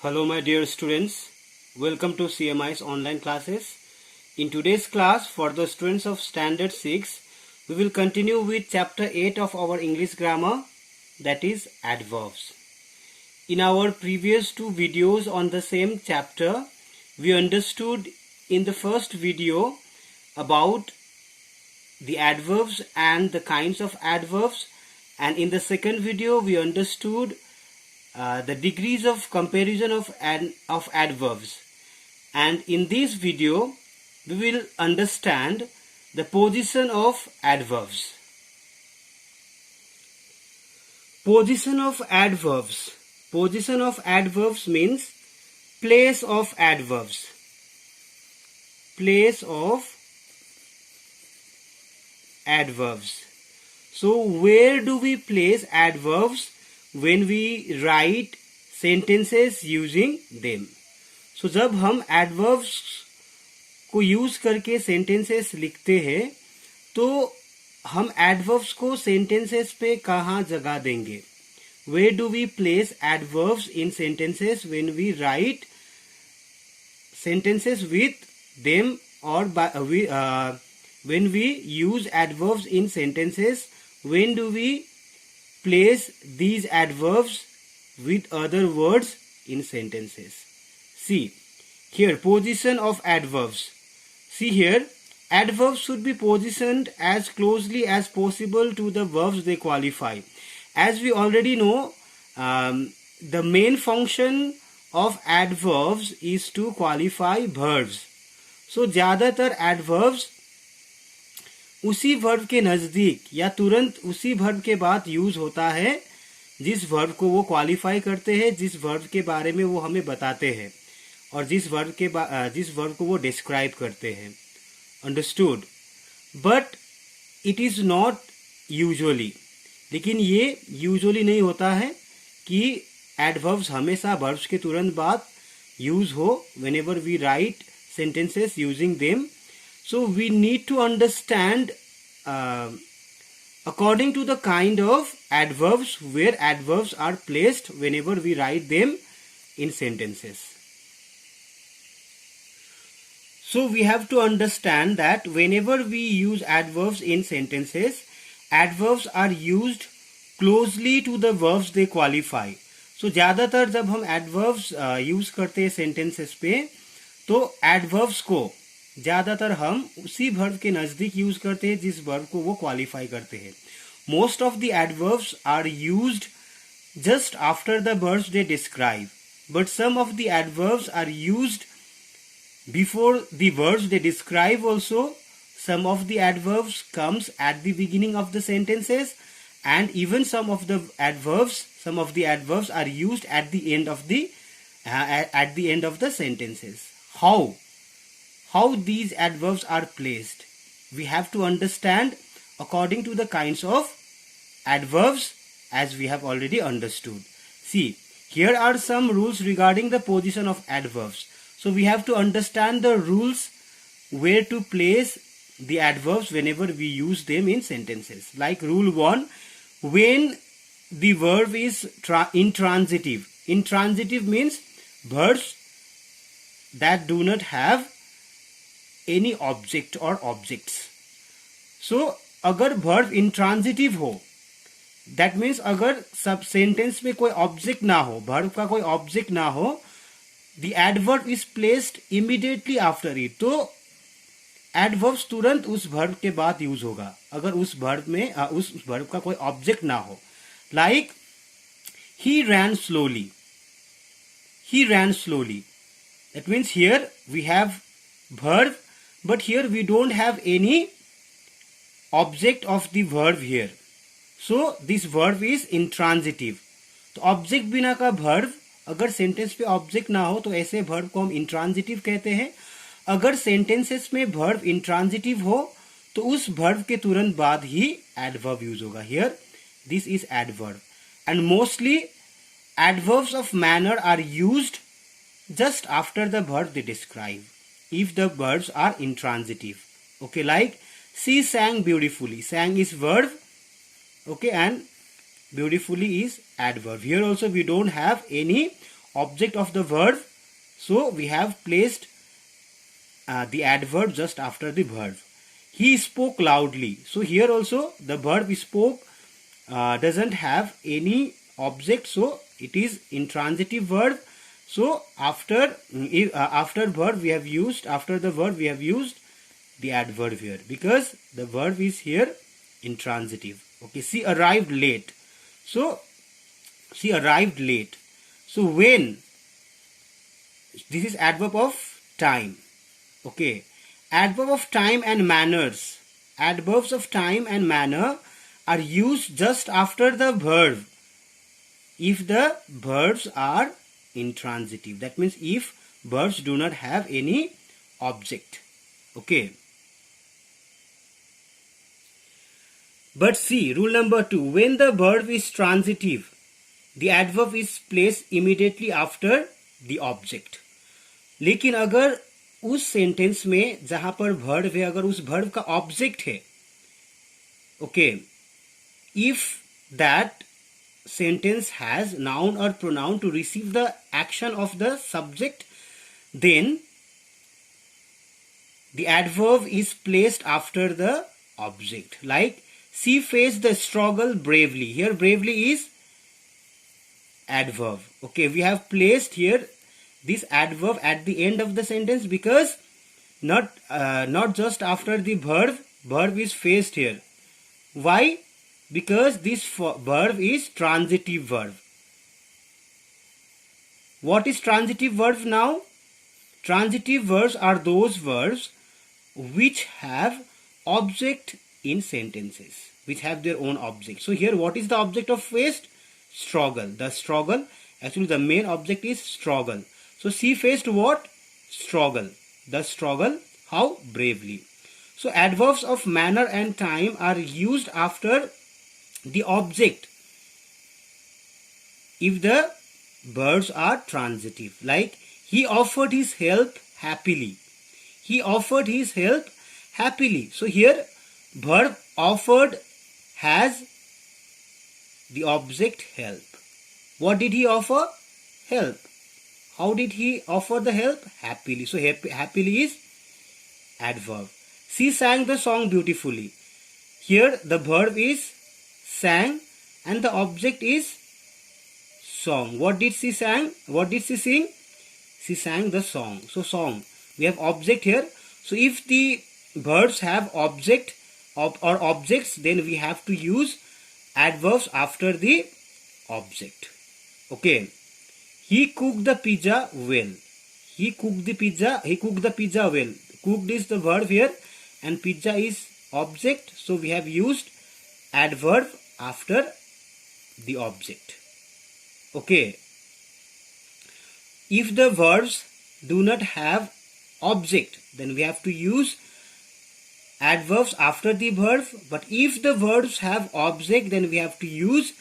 Hello my dear students, welcome to CMI's online classes. In today's class for the students of Standard 6, we will continue with chapter 8 of our English grammar, that is adverbs. In our previous two videos on the same chapter, we understood in the first video about the adverbs and the kinds of adverbs, and in the second video we understood the degrees of comparison of adverbs, and in this video we will understand the position of adverbs. Position of adverbs. Position of adverbs means place of adverbs. Place of adverbs. So where do we place adverbs when we write sentences using them? So जब हम adverbs को use करके sentences लिखते हैं तो हम adverbs को sentences पे कहाँ जगह देंगे? Where do we place adverbs in sentences when we write sentences with them, or when we use adverbs in sentences, when do we place these adverbs with other words in sentences? See here, position of adverbs. See here, adverbs should be positioned as closely as possible to the verbs they qualify. As we already know, the main function of adverbs is to qualify verbs. So ज़्यादातर adverbs उसी verb के नज़दीक या तुरंत उसी verb के बाद use होता है जिस वर्ब को वो क्वालिफाई करते हैं, जिस वर्ब के बारे में वो हमें बताते हैं, और जिस वर्ब को वो डिस्क्राइब करते हैं. Understood? But it is not usually. लेकिन ये यूजुअली नहीं होता है कि एडवर्ब्स हमेशा वर्ब्स के तुरंत बाद यूज हो whenever we write sentences using them. So we need to understand according to the kind of adverbs where adverbs are placed whenever we write them in sentences. So we have to understand that whenever we use adverbs in sentences, adverbs are used closely to the verbs they qualify. So ज़्यादातर जब हम adverbs use करते हैं sentences पे, तो adverbs को ज़्यादातर हम उसी वर्ब के नज़दीक यूज करते हैं जिस वर्ब को वो क्वालिफाई करते हैं. Most of the adverbs are used just after the verbs they describe, but some of the adverbs are used before the verbs they describe also. Some of the adverbs comes at the beginning of the sentences, and even some of the adverbs are used at the end of the sentences. How these adverbs are placed, we have to understand according to the kinds of adverbs as we have already understood. See, here are some rules regarding the position of adverbs. So we have to understand the rules where to place the adverbs whenever we use them in sentences. Like rule 1, when the verb is intransitive. Intransitive means verbs that do not have any object or objects. So अगर verb intransitive हो, that means अगर सब sentence में कोई object ना हो, verb का कोई object ना हो, the adverb is placed immediately after it. तो adverbs तुरंत उस verb के बाद यूज होगा अगर उस verb का कोई object ना हो. Like he ran slowly. He ran slowly. That means here we have verb, but here we don't have any object of the verb here. So this verb is intransitive. तो object बिना का verb, अगर sentence पे object ना हो तो ऐसे verb को हम intransitive कहते हैं. अगर sentences में verb intransitive हो तो उस verb के तुरंत बाद ही adverb यूज होगा. Here this is adverb, and mostly adverbs of manner are used just after the verb they describe, if the verbs are intransitive. Okay, like she sang beautifully. Sang is verb, okay, and beautifully is adverb. Here also we don't have any object of the verb, so we have placed the adverb just after the verb. He spoke loudly. So here also the verb spoke doesn't have any object, so it is intransitive verb. So after verb we have used, after the verb we have used the adverb here, because the verb is here intransitive. Okay, she arrived late. So she arrived late. So when, this is adverb of time. Okay, adverb of time and manners. Adverbs of time and manner are used just after the verb if the verbs are intransitive. That means if verbs do not have any object. Okay. But see, rule number 2, when the verb is transitive, the adverb is placed immediately after the object. लेकिन अगर उस sentence में जहां पर verb है, अगर उस verb का ऑब्जेक्ट है, okay, if that sentence has noun or pronoun to receive the action of the subject, then the adverb is placed after the object. Like, she faced the struggle bravely. Here bravely is adverb. Okay, we have placed here this adverb at the end of the sentence because not just after the verb is faced here. Why? Because this verb is transitive verb. What is transitive verb now? Transitive verbs are those verbs which have object in sentences, which have their own object. So here what is the object of faced? Struggle. The struggle, actually the main object is struggle. So she faced what? Struggle. The struggle, how? Bravely. So adverbs of manner and time are used after the object if the verbs are transitive. Like, he offered his help happily. He offered his help happily. So here verb offered has the object help. What did he offer? Help. How did he offer the help? Happily. So happily is adverb. She sang the song beautifully. Here the verb is sang and the object is song. What did she sang? What did she sing? She sang the song. So song. We have object here. So if the verbs have object or objects, then we have to use adverbs after the object. Okay. He cooked the pizza well. He cooked the pizza. He cooked the pizza well. Cooked is the verb here and pizza is object. So we have used adverb after the object. Okay. If the verbs do not have object, then we have to use adverbs after the verb. But if the verbs have object, then we have to use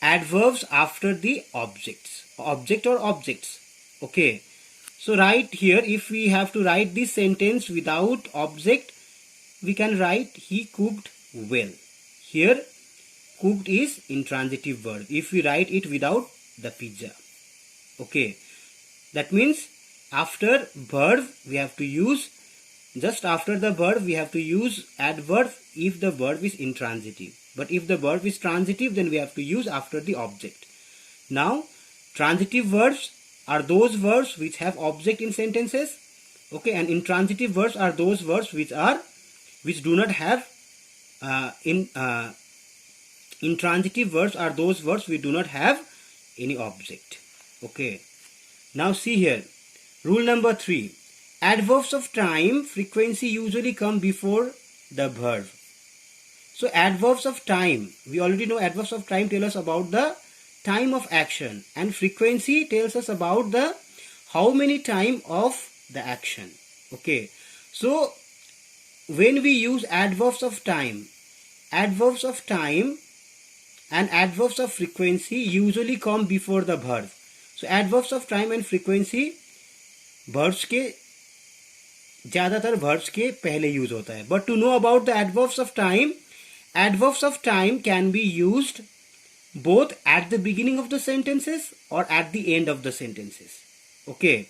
adverbs after the objects. Object or objects. Okay. So right here, if we have to write this sentence without object, we can write he cooked well. Here cooked is intransitive verb if we write it without the pizza. Okay, that means after verb we have to use, just after the verb we have to use adverb if the verb is intransitive. But if the verb is transitive, then we have to use after the object. Now transitive verbs are those verbs which have object in sentences. Okay, and intransitive verbs are those verbs which do not have intransitive verbs are those verbs which do not have any object. Okay. Now see here. Rule number 3. Adverbs of time, frequency usually come before the verb. So adverbs of time, we already know adverbs of time tell us about the time of action, and frequency tells us about the how many time of the action. Okay. So when we use adverbs of time and adverbs of frequency usually come before the verb. So adverbs of time and frequency verbs के ज़्यादातर verbs के पहले use होता है. But to know about the adverbs of time can be used both at the beginning of the sentences or at the end of the sentences. Okay,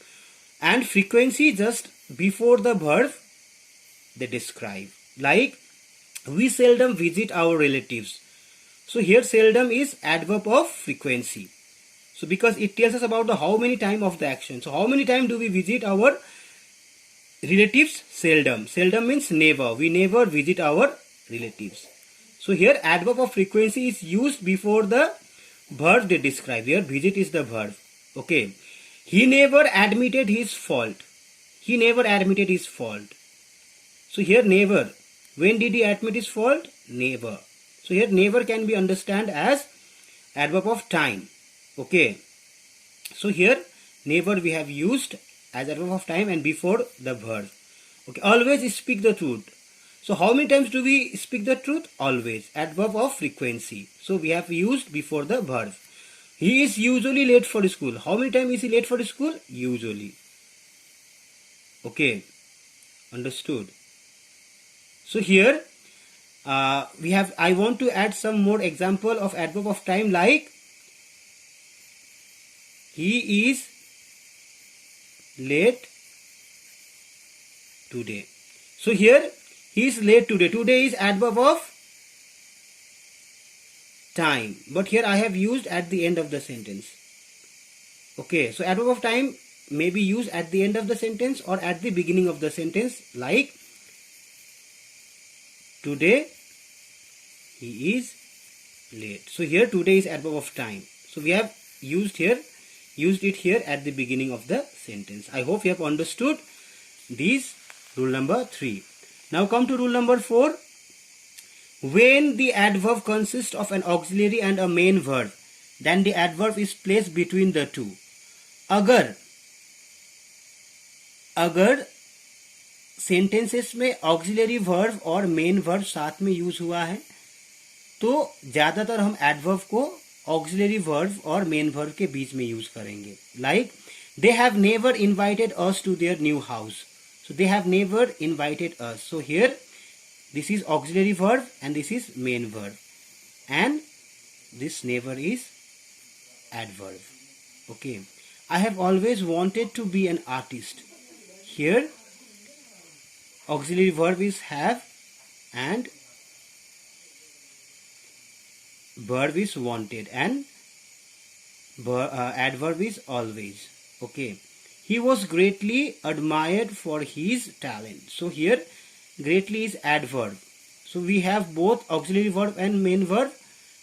and frequency just before the verb they describe. Like, we seldom visit our relatives. So here seldom is adverb of frequency. So because it tells us about the how many time of the action. So how many time do we visit our relatives? Seldom. Seldom means never. We never visit our relatives. So here adverb of frequency is used before the verb they describe. Here visit is the verb. Okay. He never admitted his fault. He never admitted his fault. So here never. When did he admit his fault? Never. So here never can be understood as adverb of time. Okay. So here never we have used as adverb of time and before the verb. Okay. Always speak the truth. So how many times do we speak the truth? Always. Adverb of frequency. So we have used before the verb. He is usually late for school. How many times is he late for school? Usually. Okay. Understood. So here I want to add some more example of adverb of time, like he is late today. So here he is late today. Today is adverb of time, but here I have used at the end of the sentence. Okay, so adverb of time may be used at the end of the sentence or at the beginning of the sentence, like today he is late. So here today is adverb of time. So we have used it here at the beginning of the sentence. I hope you have understood these rule number 3. Now come to rule number 4. When the adverb consists of an auxiliary and a main verb, then the adverb is placed between the two. अगर sentences में auxiliary verb और main verb साथ में use हुआ है तो ज्यादातर हम एडवर्ब को ऑक्सिलरी वर्ब और मेन वर्ब के बीच में यूज करेंगे. Like they have never invited us to their new house. So they have never invited us. So here this is auxiliary verb and this is main verb, and this never is adverb. Okay, I have always wanted to be an artist. Here auxiliary verb is have and verb is wanted and adverb is always. Okay, he was greatly admired for his talent. So here greatly is adverb. So we have both auxiliary verb and main verb.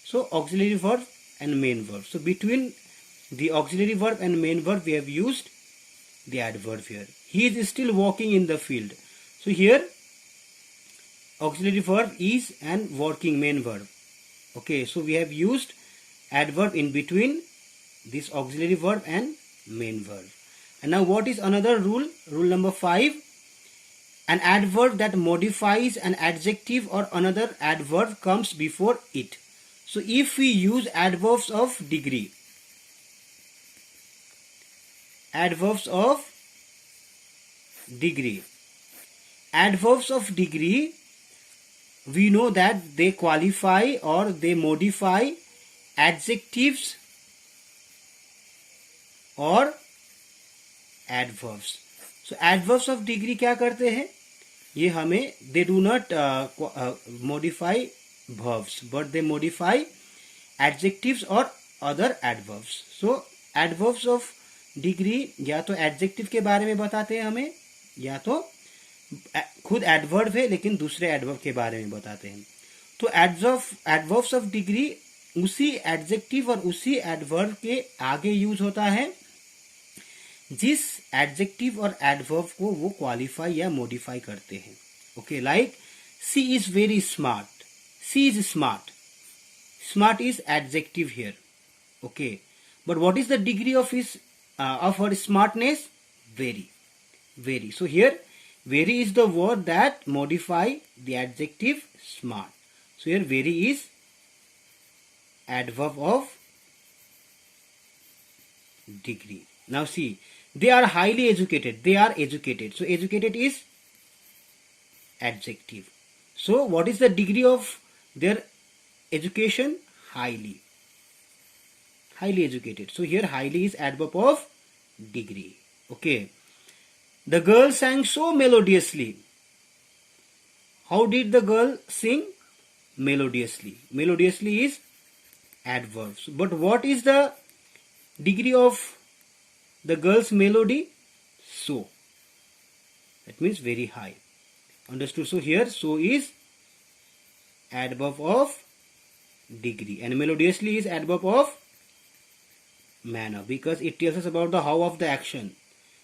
So auxiliary verb and main verb. So between the auxiliary verb and main verb we have used the adverb here. He is still walking in the field. So here auxiliary verb is and working main verb. Okay, so we have used adverb in between this auxiliary verb and main verb. And now what is another rule? Rule number 5. An adverb that modifies an adjective or another adverb comes before it. So if we use adverbs of degree, adverbs of degree, we know that they qualify or they modify adjectives or adverbs. So adverbs of degree क्या करते हैं? ये हमें they do not modify verbs but they modify adjectives or other adverbs. So adverbs of degree या तो adjective के बारे में बताते हैं हमें या तो खुद adverb है लेकिन दूसरे adverb के बारे में बताते हैं. तो adverbs of degree उसी adjective और उसी adverb के आगे यूज होता है जिस एडजेक्टिव और एडवर्ब को वो क्वालिफाई या मॉडिफाई करते हैं. Okay, like she is very smart. She is smart. Smart is adjective here. Okay, but what is the degree of her smartness? Very. So here very is the word that modify the adjective smart. So here very is adverb of degree. Now see, they are highly educated. They are educated. So educated is adjective. So what is the degree of their education? Highly. highly educated. So here highly is adverb of degree. Okay. The girl sang so melodiously. How did the girl sing? Melodiously. Melodiously is adverbs. But what is the degree of the girl's melody? So. That means very high. Understood? So here so is adverb of degree, and melodiously is adverb of manner, because it tells us about the how of the action.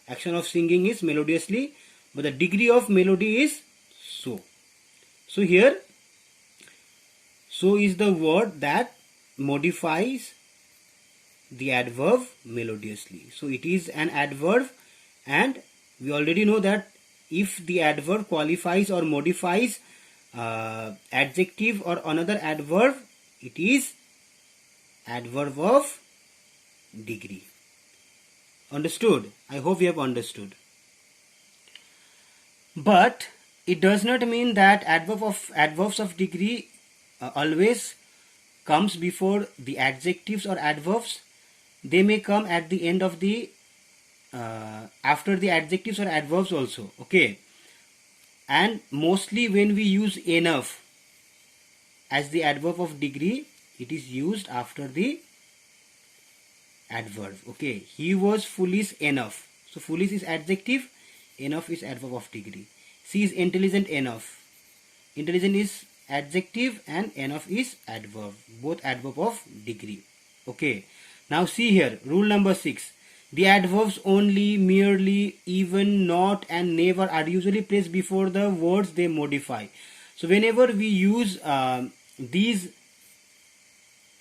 Action of singing is melodiously, but the degree of melody is so. So here so is the word that modifies the adverb melodiously. So it is an adverb, and we already know that if the adverb qualifies or modifies adjective or another adverb, it is adverb of degree. Understood? I hope you have understood. But it does not mean that adverbs of degree always comes before the adjectives or adverbs. They may come at the end of the after the adjectives or adverbs also. Okay. And mostly when we use enough as the adverb of degree, it is used after the adverb. Okay. He was foolish enough. So foolish is adjective, enough is adverb of degree. She is intelligent enough. Intelligent is adjective and enough is adverb. Both adverb of degree. Okay. Now see here, rule number 6. The adverbs only, merely, even, not and never are usually placed before the words they modify. So whenever we use these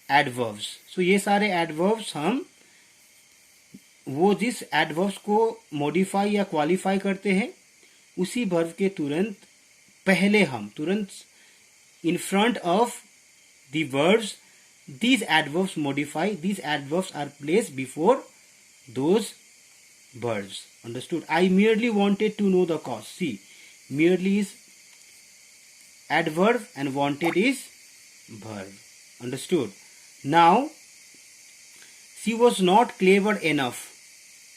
adverbs, so ये सारे adverbs हम वो जिस adverbs को modify या qualify करते हैं उसी verb के तुरंत पहले हम तुरंत in front of the verbs these adverbs modify, these adverbs are placed before those verbs. Understood? I merely wanted to know the cause. See, merely is adverb and wanted is verb. Understood? Now, she was not clever enough.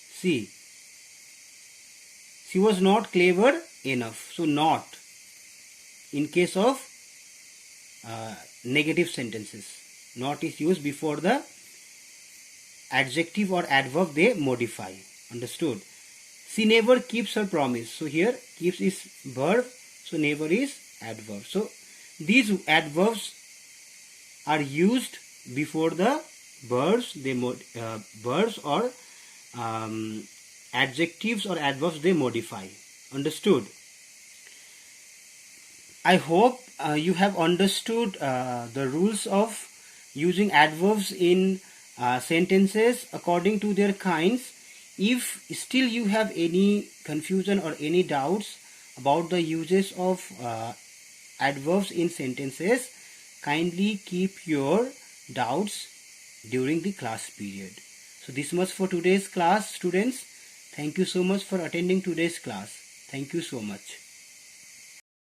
See, she was not clever enough. So, not in case of negative sentences. Not is used before the adjective or adverb they modify. Understood? She never keeps her promise. So here keeps is verb. So never is adverb. So these adverbs are used before the verbs they verbs or adjectives or adverbs they modify. Understood? I hope you have understood the rules of using adverbs in sentences according to their kinds. If still you have any confusion or any doubts about the uses of adverbs in sentences, kindly keep your doubts during the class period. So this much for today's class, students. Thank you so much for attending today's class. Thank you so much.